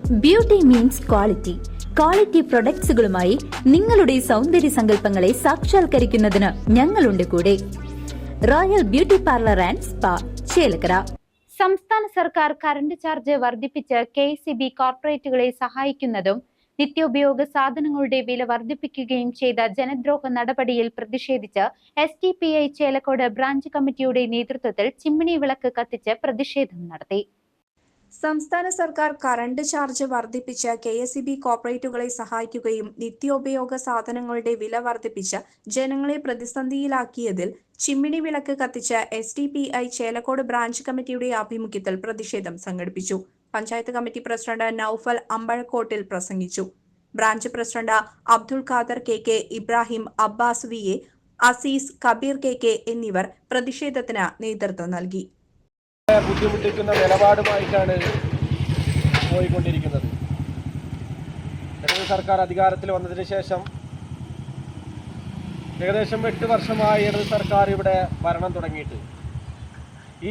Beauty means quality. Quality പ്രൊഡക്ട്സുകളുമായി നിങ്ങളുടെ സൗന്ദര്യ സങ്കല്പങ്ങളെ സാക്ഷാത്കരിക്കുന്നതിന് ഞങ്ങളുണ്ട് കൂടെ. Royal beauty parlour and spa, Chelakkara. സംസ്ഥാന സർക്കാർ കറന്റ് ചാർജ് വർദ്ധിപ്പിച്ച് KSEB കോർപ്പറേറ്റുകളെ സഹായിക്കുന്നതും നിത്യോപയോഗ സാധനങ്ങളുടെ വില വർദ്ധിപ്പിക്കുകയും ചെയ്ത ജനദ്രോഹ നടപടിയിൽ പ്രതിഷേധിച്ച് SDPI ചേലക്കോട് ബ്രാഞ്ച് കമ്മിറ്റിയുടെ നേതൃത്വത്തിൽ ചിമ്മിണി വിളക്ക് കത്തിച്ച് പ്രതിഷേധം നടത്തി. സംസ്ഥാന സർക്കാർ കറന്റ് ചാർജ് വർദ്ധിപ്പിച്ച് KSEB കോർപ്പറേറ്റുകളെ സഹായിക്കുകയും നിത്യോപയോഗ സാധനങ്ങളുടെ വില വർദ്ധിപ്പിച്ച് ജനങ്ങളെ പ്രതിസന്ധിയിലാക്കിയതിൽ ചിമ്മിണി വിളക്ക് കത്തിച്ച് SDPI ചേലക്കോട് ബ്രാഞ്ച് കമ്മിറ്റിയുടെ ആഭിമുഖ്യത്തിൽ പ്രതിഷേധം സംഘടിപ്പിച്ചു. പഞ്ചായത്ത് കമ്മിറ്റി പ്രസിഡന്റ് നൌഫൽ അമ്പഴക്കോട്ടിൽ പ്രസംഗിച്ചു. Branch president Abdul Khader KK, Ibrahim, Abbas VA, Azeez, Kabeer KK എന്നിവർ പ്രതിഷേധത്തിന് നേതൃത്വം നൽകി. ബുദ്ധിമുട്ടിക്കുന്ന നിലപാടുമായിട്ടാണ് പോയിക്കൊണ്ടിരിക്കുന്നത്. സർക്കാർ അധികാരത്തിൽ വന്നതിന് ശേഷം ഏകദേശം 8 വർഷമായി സർക്കാർ ഇവിടെ ഭരണം തുടങ്ങിയിട്ട്.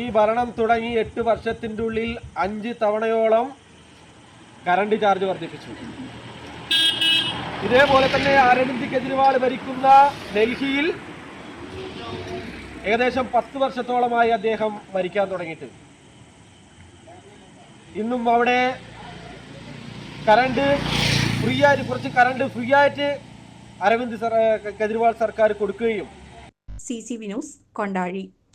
ഈ ഭരണം തുടങ്ങി 8 വർഷത്തിൻ്റെ ഉള്ളിൽ 5 തവണയോളം കറണ്ട് ചാർജ് വർദ്ധിപ്പിച്ചു. ഇതേപോലെ തന്നെ അരവിന്ദ് കെജ്രിവാൾ ഭരിക്കുന്ന ഡൽഹിയിൽ ഏകദേശം 10 വർഷത്തോളമായി അദ്ദേഹം ഭരിക്കാൻ തുടങ്ങിയിട്ട്. ഇന്നും അവിടെ കുറച്ച് കറണ്ട് ഫ്രീ ആയിട്ട് അരവിന്ദ് കെജ്രിവാൾ സർക്കാർ കൊടുക്കുകയും. CCV news, Kondazhy.